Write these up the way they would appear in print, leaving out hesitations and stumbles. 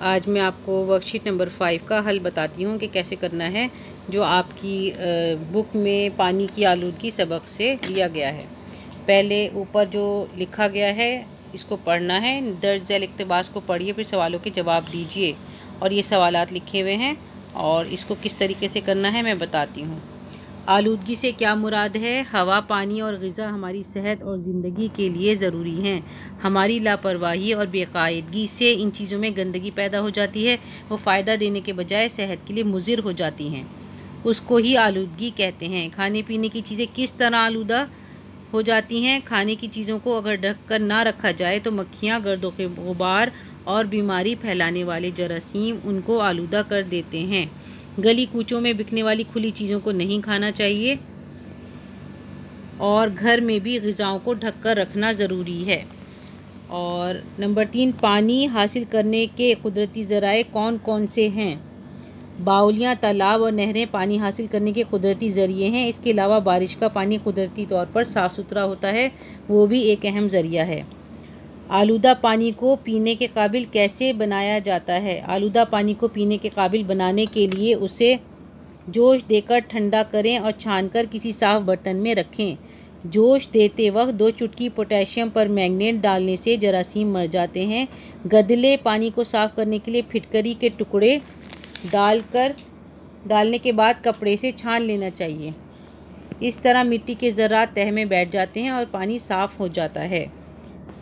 आज मैं आपको वर्कशीट नंबर 5 का हल बताती हूँ कि कैसे करना है, जो आपकी बुक में पानी की आलूदगी सबक से लिया गया है। पहले ऊपर जो लिखा गया है इसको पढ़ना है, दर्ज झैल इक़्तिबास को पढ़िए, फिर सवालों के जवाब दीजिए। और ये सवालात लिखे हुए हैं और इसको किस तरीके से करना है मैं बताती हूँ। आलूदगी से क्या मुराद है? हवा, पानी और ग़िज़ा हमारी सेहत और ज़िंदगी के लिए ज़रूरी हैं। हमारी लापरवाही और बेकायदगी से इन चीज़ों में गंदगी पैदा हो जाती है, वो फ़ायदा देने के बजाय सेहत के लिए मुज़िर हो जाती हैं। उसको ही आलूदगी कहते हैं। खाने पीने की चीज़ें किस तरह आलूदा हो जाती हैं? खाने की चीज़ों को अगर ढक कर ना रखा जाए तो मक्खियाँ, गर्दो के गुबार और बीमारी फैलाने वाले जरासीम उनको आलूदा कर देते हैं। गली कूचों में बिकने वाली खुली चीज़ों को नहीं खाना चाहिए और घर में भी ग़िज़ाओं को ढक कर रखना ज़रूरी है। और नंबर 3, पानी हासिल करने के कुदरती ज़राए कौन कौन से हैं? बाउलियाँ, तालाब और नहरें पानी हासिल करने के कुदरती ज़रिए हैं। इसके अलावा बारिश का पानी कुदरती तौर पर साफ़ सुथरा होता है, वो भी एक अहम ज़रिया है। आलूदा पानी को पीने के काबिल कैसे बनाया जाता है? आलूदा पानी को पीने के काबिल बनाने के लिए उसे जोश देकर ठंडा करें और छानकर किसी साफ़ बर्तन में रखें। जोश देते वक्त 2 चुटकी पोटेशियम परमैंगनेट डालने से जरासीम मर जाते हैं। गदले पानी को साफ़ करने के लिए फिटकरी के टुकड़े डालने के बाद कपड़े से छान लेना चाहिए। इस तरह मिट्टी के ज़र्रात तह में बैठ जाते हैं और पानी साफ़ हो जाता है।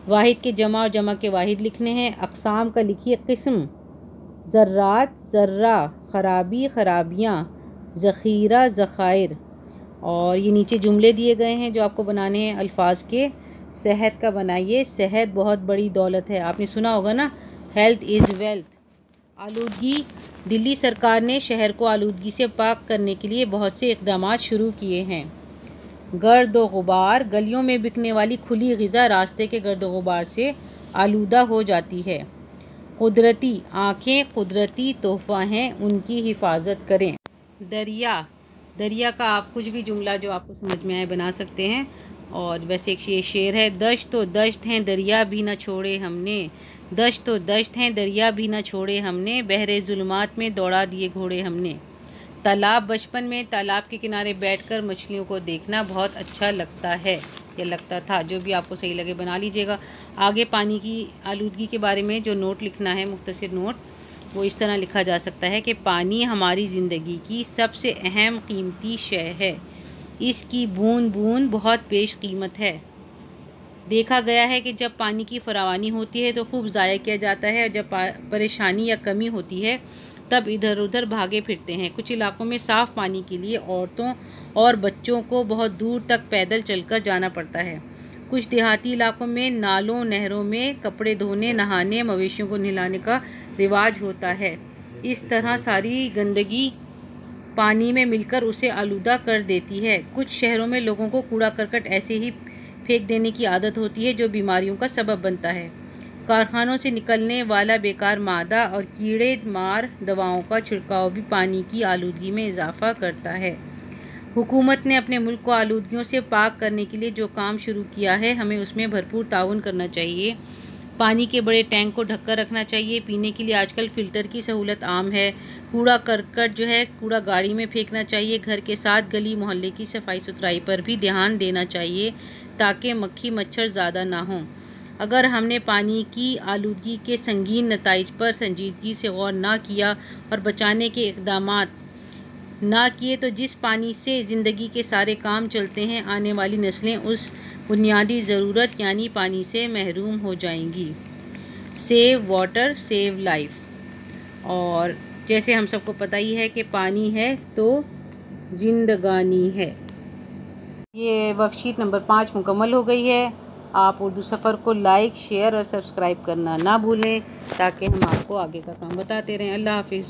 वाहिद के जमा और जमा के वाहिद लिखने हैं। अक़साम का लिखिए क़िस्म, ज़र्रात, ज़र्रा, ख़राबी, ख़राबियाँ, ज़ख़ीरा, ज़ख़ाइर। और ये नीचे जुमले दिए गए हैं जो आपको बनाने हैं अल्फाज के। सेहत का बनाइए। सेहत बहुत बड़ी दौलत है, आपने सुना होगा ना, हेल्थ इज़ वेल्थ। आलूदगी, दिल्ली सरकार ने शहर को आलूदगी से पाक करने के लिए बहुत से इक़दामात शुरू किए हैं। गर्द व गुबार, गलियों में बिकने वाली खुली ग़िज़ा रास्ते के गर्द व गुबार से आलूदा हो जाती है। कुदरती आँखें कुदरती तोहफ़ा हैं, उनकी हिफाजत करें। दरिया का आप कुछ भी जुमला जो आपको समझ में आए बना सकते हैं। और वैसे एक ये शेर है, दश्त तो दश्त हैं दरिया भी न छोड़े हमने, दश्त तो दश्त हैं दरिया भी न छोड़े हमने, बहरे ज़ुल्मात में दौड़ा दिए घोड़े हमने। तालाब, बचपन में तालाब के किनारे बैठकर मछलियों को देखना बहुत अच्छा लगता है या लगता था, जो भी आपको सही लगे बना लीजिएगा। आगे पानी की आलूदगी के बारे में जो नोट लिखना है, मुख्तसर नोट, वो इस तरह लिखा जा सकता है कि पानी हमारी ज़िंदगी की सबसे अहम कीमती शय है। इसकी बूंद बूंद बहुत पेश कीमत है। देखा गया है कि जब पानी की फरावानी होती है तो खूब ज़ाया किया जाता है और जब परेशानी या कमी होती है तब इधर उधर भागे फिरते हैं। कुछ इलाकों में साफ़ पानी के लिए औरतों और बच्चों को बहुत दूर तक पैदल चलकर जाना पड़ता है। कुछ देहाती इलाकों में नालों नहरों में कपड़े धोने, नहाने, मवेशियों को नहलाने का रिवाज होता है। इस तरह सारी गंदगी पानी में मिलकर उसे आलूदा कर देती है। कुछ शहरों में लोगों को कूड़ा करकट ऐसे ही फेंक देने की आदत होती है जो बीमारियों का सबब बनता है। कारखानों से निकलने वाला बेकार मादा और कीड़े मार दवाओं का छिड़काव भी पानी की आलूदगी में इजाफ़ा करता है। हुकूमत ने अपने मुल्क को आलूदगियों से पाक करने के लिए जो काम शुरू किया है, हमें उसमें भरपूर ताउन करना चाहिए। पानी के बड़े टैंक को ढककर रखना चाहिए। पीने के लिए आजकल फ़िल्टर की सहूलत आम है। कूड़ा करकट जो है कूड़ा गाड़ी में फेंकना चाहिए। घर के साथ गली मोहल्ले की सफाई सुथराई पर भी ध्यान देना चाहिए ताकि मक्खी मच्छर ज़्यादा ना हों। अगर हमने पानी की आलूदगी के संगीन नताइज पर संजीदगी से गौर ना किया और बचाने के इक़दामात ना किए तो जिस पानी से ज़िंदगी के सारे काम चलते हैं, आने वाली नस्लें उस बुनियादी ज़रूरत यानी पानी से महरूम हो जाएंगी। Save water save life. और जैसे हम सबको पता ही है कि पानी है तो जिंदगानी है। ये वर्कशीट नंबर 5 मुकम्मल हो गई है। आप उर्दू सफ़र को लाइक, शेयर और सब्सक्राइब करना ना भूलें ताकि हम आपको आगे का काम बताते रहें। अल्लाह हाफिज़।